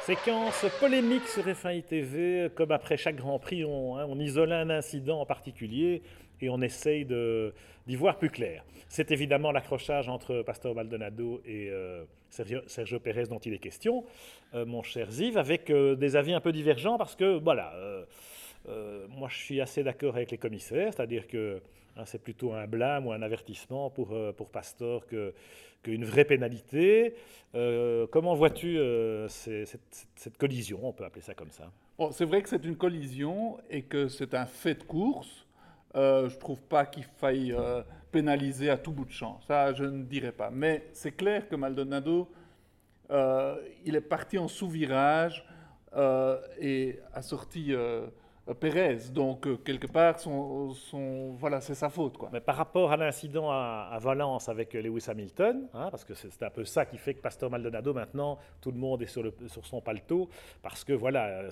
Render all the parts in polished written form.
Séquence polémique sur F1 TV, comme après chaque Grand Prix, on isole un incident en particulier et on essaye d'y voir plus clair. C'est évidemment l'accrochage entre Pastor Maldonado et Sergio Pérez dont il est question, mon cher Ziv, avec des avis un peu divergents parce que, voilà, moi je suis assez d'accord avec les commissaires, c'est-à-dire que c'est plutôt un blâme ou un avertissement pour Pastor qu'une vraie pénalité. Comment vois-tu cette collision, on peut appeler ça comme ça? Bon, c'est vrai que c'est une collision et que c'est un fait de course. Je trouve pas qu'il faille pénaliser à tout bout de champ. Ça, je ne dirais pas. Mais c'est clair que Maldonado, il est parti en sous-virage et a sorti Pérez. Donc, quelque part, voilà, c'est sa faute, quoi. Mais par rapport à l'incident à Valence avec Lewis Hamilton, parce que c'est un peu ça qui fait que Pastor Maldonado, maintenant, tout le monde est sur son paletot, parce que voilà,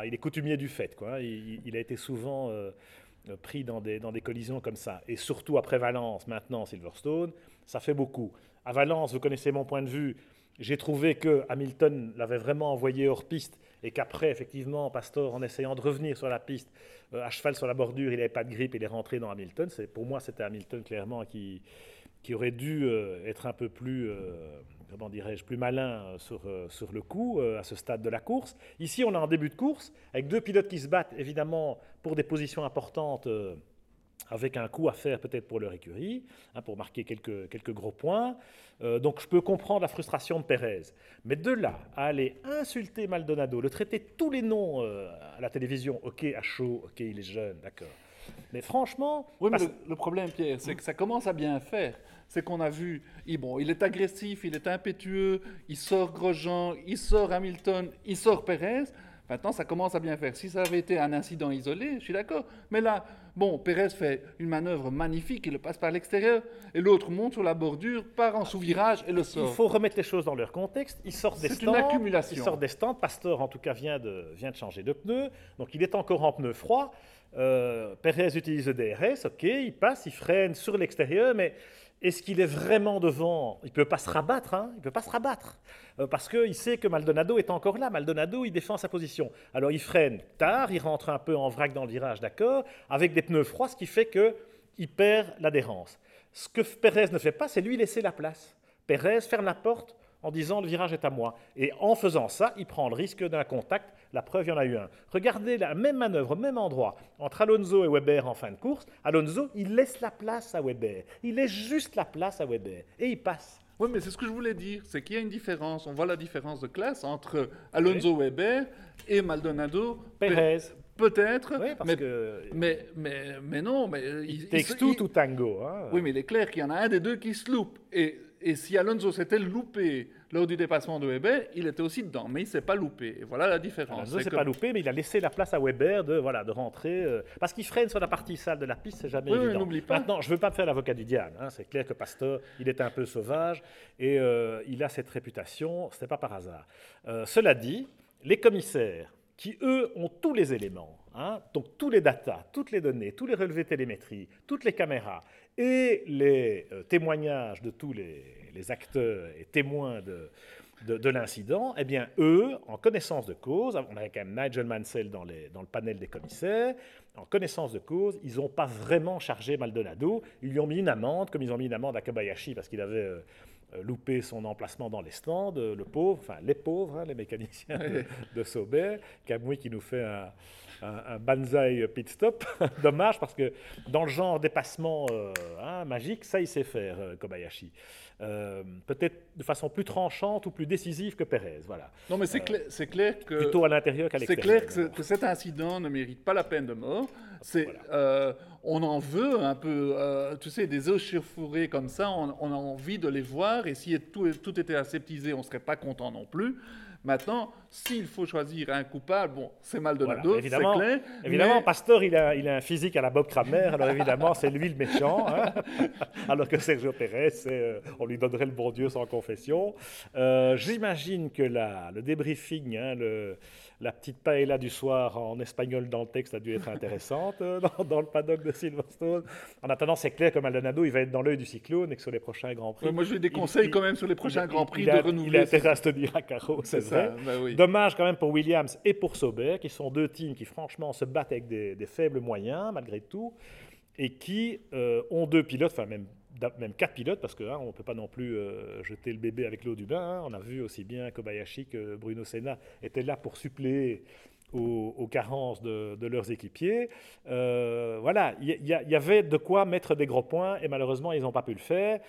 il est coutumier du fait, quoi. Il a été souvent pris dans des collisions comme ça. Et surtout après Valence, maintenant Silverstone, ça fait beaucoup. À Valence, vous connaissez mon point de vue, j'ai trouvé que Hamilton l'avait vraiment envoyé hors piste et qu'après, effectivement, Pastor, en essayant de revenir sur la piste, à cheval sur la bordure, il n'avait pas de grippe, il est rentré dans Hamilton. Pour moi, c'était Hamilton, clairement, qui aurait dû être un peu plus, comment dirais-je, plus malin sur le coup à ce stade de la course. Ici, on est en début de course, avec deux pilotes qui se battent, évidemment, pour des positions importantes, avec un coup à faire peut-être pour leur écurie, pour marquer quelques gros points. Donc je peux comprendre la frustration de Pérez. Mais de là à aller insulter Maldonado, le traiter de tous les noms à la télévision, ok, à chaud, ok, il est jeune, d'accord. Mais franchement... Oui, mais le problème, Pierre, c'est que ça commence à bien faire. C'est qu'on a vu, il est agressif, il est impétueux, il sort Grosjean, il sort Hamilton, il sort Pérez. Maintenant, ça commence à bien faire. Si ça avait été un incident isolé, je suis d'accord. Mais là, bon, Pérez fait une manœuvre magnifique, il le passe par l'extérieur, et l'autre monte sur la bordure, part en sous-virage et le sort. Il faut remettre les choses dans leur contexte. Il sort des stands. C'est une accumulation. Il sort des stands. Pastor, en tout cas, vient de changer de pneu. Donc, il est encore en pneu froid. Pérez utilise le DRS, ok, il passe, il freine sur l'extérieur, mais est-ce qu'il est vraiment devant? Il ne peut pas se rabattre, il ne peut pas se rabattre, parce qu'il sait que Maldonado est encore là. Maldonado, il défend sa position. Alors il freine tard, il rentre un peu en vrac dans le virage, d'accord, avec des pneus froids, ce qui fait qu'il perd l'adhérence. Ce que Pérez ne fait pas, c'est lui laisser la place. Pérez ferme la porte en disant le virage est à moi. Et en faisant ça, il prend le risque d'un contact. La preuve, il y en a eu un. Regardez la même manœuvre, même endroit, entre Alonso et Weber en fin de course. Alonso, il laisse la place à Weber. Il laisse juste la place à Weber. Et il passe. Oui, mais c'est ce que je voulais dire. C'est qu'il y a une différence. On voit la différence de classe entre Alonso Weber et Maldonado. Pérez. Peut-être, oui, parce que mais non. Mais il takes two to tango. Oui, mais il est clair qu'il y en a un des deux qui se loupe. Et si Alonso s'était loupé lors du dépassement de Weber, il était aussi dedans, mais il ne s'est pas loupé. Et voilà la différence. Alonso ne s'est pas loupé, mais il a laissé la place à Weber de rentrer. Parce qu'il freine sur la partie sale de la piste, c'est jamais évident. N'oublie pas. Maintenant, je ne veux pas me faire l'avocat du diable. C'est clair que Pastor, il est un peu sauvage et il a cette réputation. Ce n'est pas par hasard. Cela dit, les commissaires qui, eux, ont tous les éléments, donc tous les datas, toutes les données, tous les relevés télémétrie, toutes les caméras et les témoignages de tous les acteurs et témoins de l'incident, eh bien, eux, en connaissance de cause, on avait quand même Nigel Mansell dans le panel des commissaires, en connaissance de cause, ils n'ont pas vraiment chargé Maldonado, ils lui ont mis une amende, comme ils ont mis une amende à Kobayashi parce qu'il avait... loupé son emplacement dans les stands, le pauvre, enfin les pauvres, les mécaniciens de Sauber, Kamui qui nous fait un banzai pit stop. Dommage parce que dans le genre dépassement magique, ça il sait faire, Kobayashi. Peut-être de façon plus tranchante ou plus décisive que Pérez. Voilà. Non, mais c'est clair que... Plutôt à l'intérieur qu'à l'extérieur. C'est clair que cet incident ne mérite pas la peine de mort. On en veut un peu, tu sais, des échauffourées comme ça, on a envie de les voir, et si tout était aseptisé, on ne serait pas content non plus. Maintenant, s'il faut choisir un coupable, bon, c'est Maldonado, c'est clair. Évidemment, Pastor, il a un physique à la Bob Kramer, alors évidemment, c'est lui le méchant, alors que Sergio Pérez, on lui donnerait le bon Dieu sans confession. J'imagine que le débriefing, la petite paella du soir en espagnol dans le texte a dû être intéressante dans le paddock de Silverstone. En attendant, c'est clair que Maldonado, il va être dans l'œil du cyclone et que sur les prochains Grands Prix... moi, je lui déconseille quand même sur les prochains Grands Prix de renouveler. Il a intérêt à se tenir à carreau, c'est vrai. ça, bah oui. Dommage quand même pour Williams et pour Sauber, qui sont deux teams qui franchement se battent avec des faibles moyens malgré tout, et qui ont deux pilotes, enfin même quatre pilotes, parce qu'on ne peut pas non plus jeter le bébé avec l'eau du bain. On a vu aussi bien Kobayashi que Bruno Senna étaient là pour suppléer aux carences de leurs équipiers. Voilà, il y avait de quoi mettre des gros points et malheureusement, ils n'ont pas pu le faire.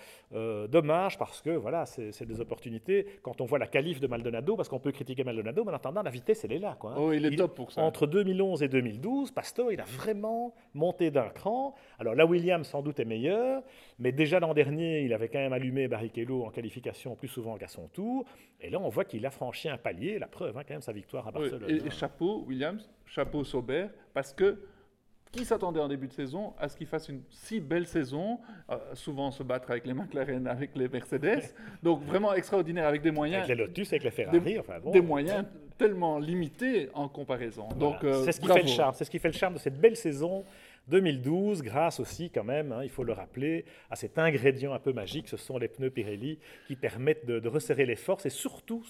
Dommage parce que voilà, c'est des opportunités. Quand on voit la qualif de Maldonado, parce qu'on peut critiquer Maldonado, mais en attendant, la vitesse, elle est là, quoi. Oh, il est top pour ça. Entre 2011 et 2012, Pastor, il a vraiment monté d'un cran. Alors là, Williams, sans doute, est meilleur, mais déjà l'an dernier, il avait quand même allumé Barrichello en qualification plus souvent qu'à son tour. Et là, on voit qu'il a franchi un palier. La preuve, quand même, sa victoire à Oui, Barcelone. et chapeau Williams, chapeau Sauber, parce que qui s'attendait en début de saison à ce qu'il fasse une si belle saison, souvent se battre avec les McLaren, avec les Mercedes, donc vraiment extraordinaire avec des moyens, Avec les Lotus, avec les Ferrari, enfin bon. des moyens tellement limités en comparaison. Voilà. Donc c'est ce qui bravo. fait le charme. C'est ce qui fait le charme de cette belle saison 2012, grâce aussi quand même, il faut le rappeler, à cet ingrédient un peu magique, ce sont les pneus Pirelli qui permettent de resserrer les forces et surtout,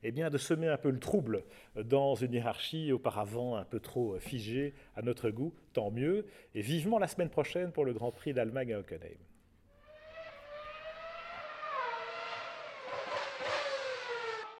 eh bien, de semer un peu le trouble dans une hiérarchie auparavant un peu trop figée à notre goût, tant mieux. Et vivement la semaine prochaine pour le Grand Prix d'Allemagne à Hockenheim.